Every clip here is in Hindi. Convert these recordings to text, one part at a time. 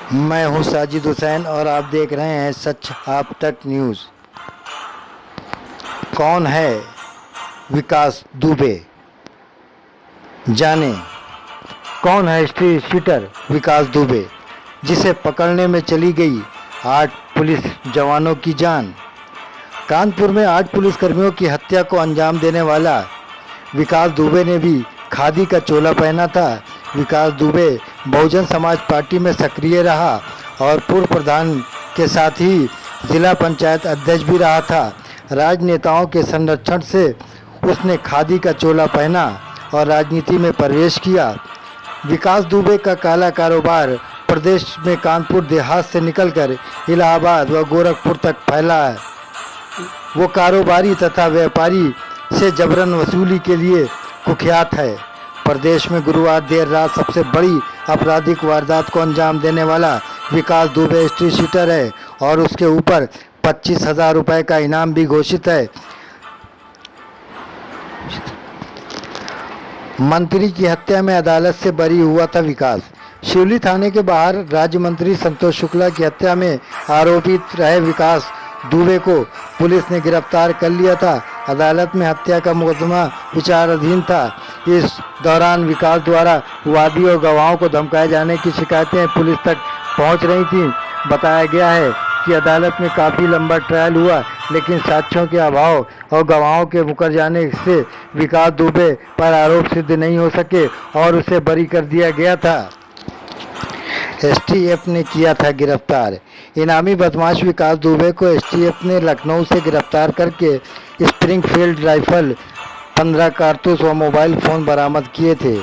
मैं हूं साजिद हुसैन और आप देख रहे हैं सच आप तक न्यूज़। कौन है विकास दुबे? जाने कौन है स्ट्रीट शीटर विकास दुबे, जिसे पकड़ने में चली गई 8 पुलिस जवानों की जान। कानपुर में 8 पुलिसकर्मियों की हत्या को अंजाम देने वाला विकास दुबे ने भी खादी का चोला पहना था। विकास दुबे बहुजन समाज पार्टी में सक्रिय रहा और पूर्व प्रधान के साथ ही जिला पंचायत अध्यक्ष भी रहा था। राजनेताओं के संरक्षण से उसने खादी का चोला पहना और राजनीति में प्रवेश किया। विकास दुबे का काला कारोबार प्रदेश में कानपुर देहात से निकलकर इलाहाबाद व गोरखपुर तक फैला है। वो कारोबारी तथा व्यापारी से जबरन वसूली के लिए कुख्यात है। प्रदेश में गुरुवार देर रात सबसे बड़ी आपराधिक वारदात को अंजाम देने वाला विकास दुबे स्ट्रीट शीटर है और उसके ऊपर 25,000 रुपये का इनाम भी घोषित है। मंत्री की हत्या में अदालत से बरी हुआ था विकास। शिवली थाने के बाहर राज्य मंत्री संतोष शुक्ला की हत्या में आरोपित रहे विकास दुबे को पुलिस ने गिरफ्तार कर लिया था। अदालत में हत्या का मुकदमा विचाराधीन था। इस दौरान विकास द्वारा वादी और गवाहों को धमकाए जाने की शिकायतें पुलिस तक पहुंच रही थीं। बताया गया है कि अदालत में काफ़ी लंबा ट्रायल हुआ, लेकिन साक्ष्यों के अभाव और गवाहों के मुकर जाने से विकास दुबे पर आरोप सिद्ध नहीं हो सके और उसे बरी कर दिया गया था। एसटीएफ ने किया था गिरफ्तार। इनामी बदमाश विकास दुबे को एसटीएफ ने लखनऊ से गिरफ्तार करके स्प्रिंगफील्ड राइफल, 15 कारतूस व मोबाइल फ़ोन बरामद किए थे।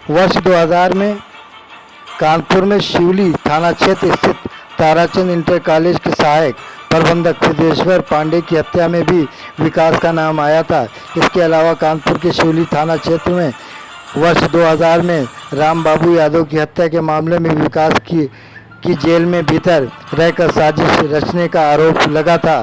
वर्ष 2000 में कानपुर में शिवली थाना क्षेत्र स्थित ताराचंद इंटर कॉलेज के सहायक प्रबंधक सिद्धेश्वर पांडे की हत्या में भी विकास का नाम आया था। इसके अलावा कानपुर के शिवली थाना क्षेत्र में वर्ष 2000 में राम बाबू यादव की हत्या के मामले में विकास की जेल में भीतर रहकर साजिश रचने का आरोप लगा था।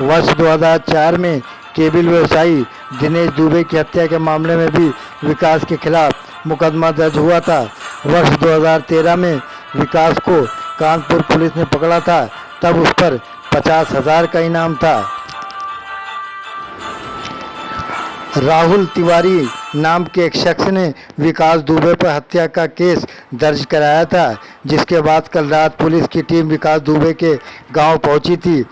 वर्ष 2004 में केबिल व्यवसायी दिनेश दुबे की हत्या के मामले में भी विकास के खिलाफ मुकदमा दर्ज हुआ था। वर्ष 2013 में विकास को कानपुर पुलिस ने पकड़ा था, तब उस पर 50,000 का इनाम था। राहुल तिवारी नाम के एक शख्स ने विकास दुबे पर हत्या का केस दर्ज कराया था, जिसके बाद कल रात पुलिस की टीम विकास दुबे के गांव पहुंची थी।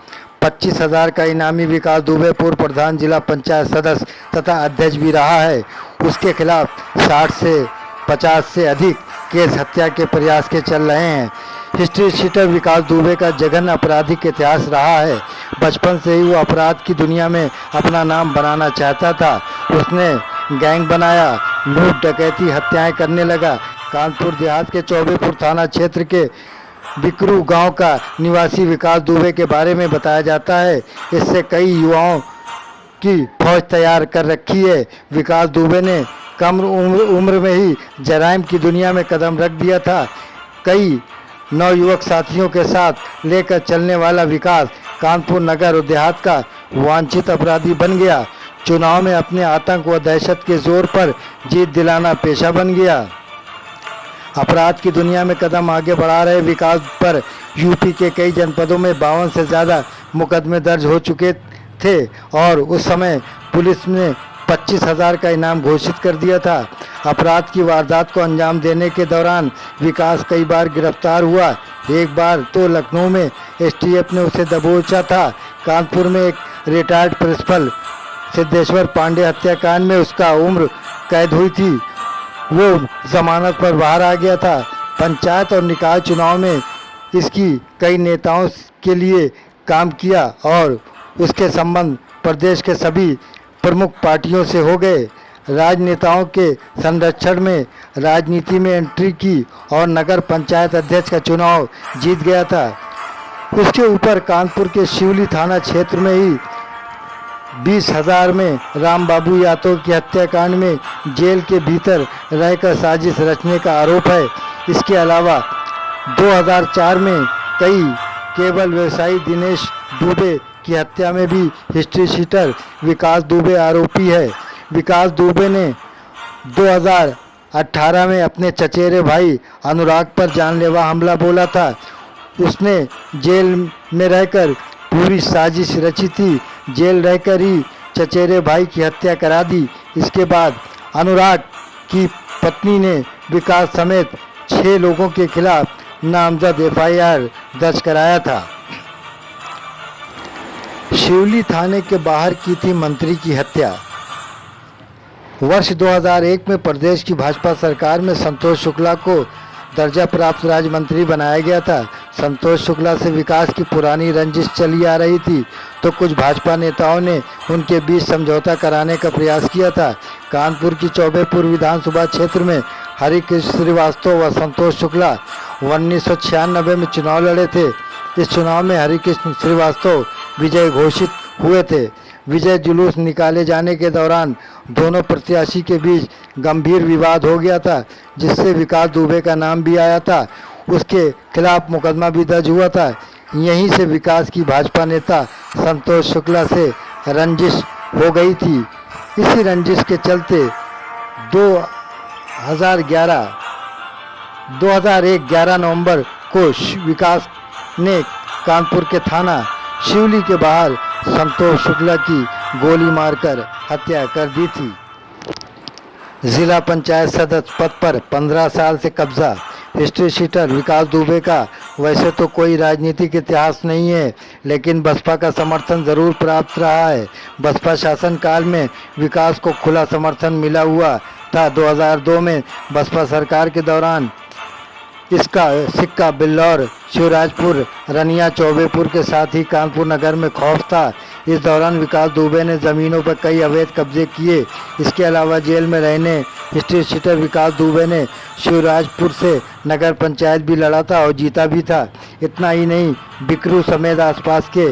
25,000 का इनामी विकास दुबे पूर्व प्रधान जिला पंचायत सदस्य तथा अध्यक्ष भी रहा है। उसके खिलाफ 60 से 50 से अधिक केस हत्या के प्रयास के चल रहे हैं। हिस्ट्री शीटर विकास दुबे का जघन्य आपराधिक इतिहास रहा है। बचपन से ही वो अपराध की दुनिया में अपना नाम बनाना चाहता था। उसने गैंग बनाया, लूट डकैती हत्याएं करने लगा। कानपुर देहात के चौबेपुर थाना क्षेत्र के बिकरू गांव का निवासी विकास दुबे के बारे में बताया जाता है। इससे कई युवाओं की फौज तैयार कर रखी है। विकास दुबे ने कम उम्र में ही जराइम की दुनिया में कदम रख दिया था। कई नवयुवक साथियों के साथ लेकर चलने वाला विकास कानपुर नगर और देहात का वांछित अपराधी बन गया। चुनाव में अपने आतंक व दहशत के जोर पर जीत दिलाना पेशा बन गया। अपराध की दुनिया में कदम आगे बढ़ा रहे विकास पर यूपी के कई जनपदों में 52 से ज़्यादा मुकदमे दर्ज हो चुके थे और उस समय पुलिस ने 25,000 का इनाम घोषित कर दिया था। अपराध की वारदात को अंजाम देने के दौरान विकास कई बार गिरफ्तार हुआ। एक बार तो लखनऊ में एसटीएफ ने उसे दबोचा था। कानपुर में एक रिटायर्ड प्रिंसिपल सिद्धेश्वर पांडे हत्याकांड में उसका उम्र कैद हुई थी। वो जमानत पर बाहर आ गया था। पंचायत और निकाय चुनाव में इसकी कई नेताओं के लिए काम किया और उसके संबंध प्रदेश के सभी प्रमुख पार्टियों से हो गए। राजनेताओं के संरक्षण में राजनीति में एंट्री की और नगर पंचायत अध्यक्ष का चुनाव जीत गया था। उसके ऊपर कानपुर के शिवली थाना क्षेत्र में ही 20,000 में राम बाबू यादव की हत्याकांड में जेल के भीतर रहकर साजिश रचने का आरोप है। इसके अलावा 2004 में कई केबल व्यवसायी दिनेश दुबे की हत्या में भी हिस्ट्री शीटर विकास दुबे आरोपी है। विकास दुबे ने 2018 में अपने चचेरे भाई अनुराग पर जानलेवा हमला बोला था। उसने जेल में रहकर पूरी साजिश रची थी। जेल रहकर ही चचेरे भाई की हत्या करा दी। इसके बाद अनुराग की पत्नी ने विकास समेत 6 लोगों के खिलाफ नामजद एफआईआर दर्ज कराया था। शिवली थाने के बाहर की थी मंत्री की हत्या। वर्ष 2001 में प्रदेश की भाजपा सरकार में संतोष शुक्ला को दर्जा प्राप्त राज्य मंत्री बनाया गया था। संतोष शुक्ला से विकास की पुरानी रंजिश चली आ रही थी, तो कुछ भाजपा नेताओं ने उनके बीच समझौता कराने का प्रयास किया था। कानपुर की चौबेपुर विधानसभा क्षेत्र में हरिकृष्ण श्रीवास्तव व संतोष शुक्ला 1996 में चुनाव लड़े थे। इस चुनाव में हरिकृष्ण श्रीवास्तव विजय घोषित हुए थे। विजय जुलूस निकाले जाने के दौरान दोनों प्रत्याशी के बीच गंभीर विवाद हो गया था, जिससे विकास दुबे का नाम भी आया था। उसके खिलाफ मुकदमा भी दर्ज हुआ था। यहीं से विकास की भाजपा नेता संतोष शुक्ला से रंजिश हो गई थी। इसी रंजिश के चलते 11 नवंबर को विकास ने कानपुर के थाना शिवली के बाहर संतोष शुक्ला की गोली मारकर हत्या कर दी थी। जिला पंचायत सदस्य पद पर 15 साल से कब्जा। हिस्ट्री शीटर विकास दुबे का वैसे तो कोई राजनीतिक इतिहास नहीं है, लेकिन बसपा का समर्थन जरूर प्राप्त रहा है। बसपा शासनकाल में विकास को खुला समर्थन मिला हुआ था। 2002 में बसपा सरकार के दौरान इसका सिक्का बिल्लौर, शिवराजपुर, रनिया, चौबेपुर के साथ ही कानपुर नगर में खौफ था। इस दौरान विकास दुबे ने ज़मीनों पर कई अवैध कब्जे किए। इसके अलावा जेल में रहने हिस्ट्री शीटर विकास दुबे ने शिवराजपुर से नगर पंचायत भी लड़ा था और जीता भी था। इतना ही नहीं, बिकरू समेत आसपास के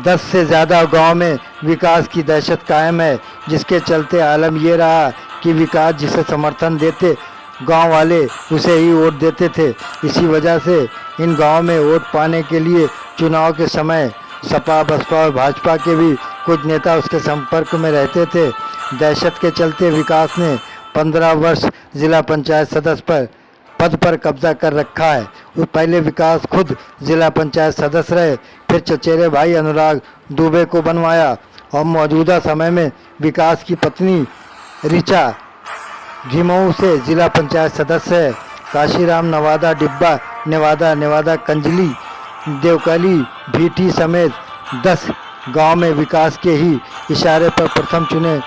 10 से ज़्यादा गांव में विकास की दहशत कायम है, जिसके चलते आलम ये रहा कि विकास जिसे समर्थन देते गांव वाले उसे ही वोट देते थे। इसी वजह से इन गांव में वोट पाने के लिए चुनाव के समय सपा, बसपा और भाजपा के भी कुछ नेता उसके संपर्क में रहते थे। दहशत के चलते विकास ने 15 वर्ष जिला पंचायत सदस्य पद पर कब्जा कर रखा है। पहले विकास खुद जिला पंचायत सदस्य रहे, फिर चचेरे भाई अनुराग दुबे को बनवाया और मौजूदा समय में विकास की पत्नी ऋचा घिमऊ से जिला पंचायत सदस्य है। काशीराम, नवादा, डिब्बा, नेवादा, कंजली, देवकली, भीटी समेत 10 गांव में विकास के ही इशारे पर प्रथम चुने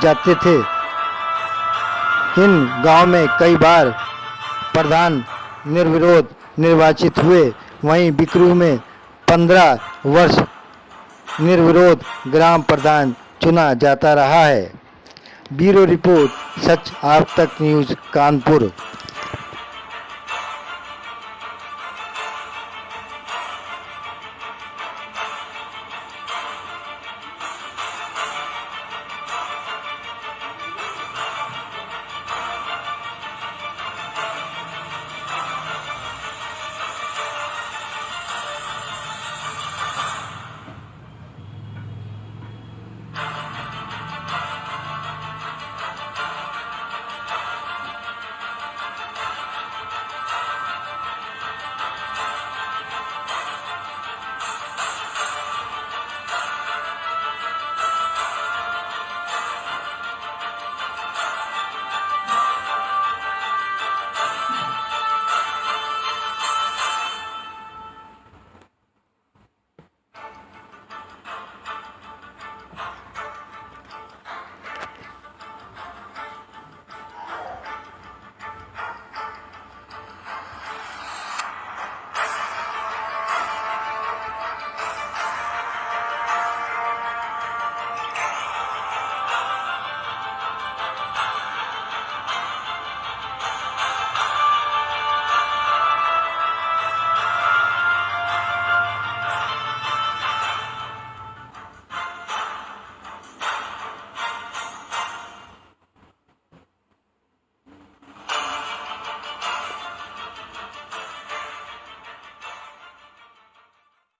जाते थे। इन गांव में कई बार प्रधान निर्विरोध निर्वाचित हुए। वहीं बिकरू में 15 वर्ष निर्विरोध ग्राम प्रधान चुना जाता रहा है। ब्यूरो रिपोर्ट, सच आप तक न्यूज़, कानपुर।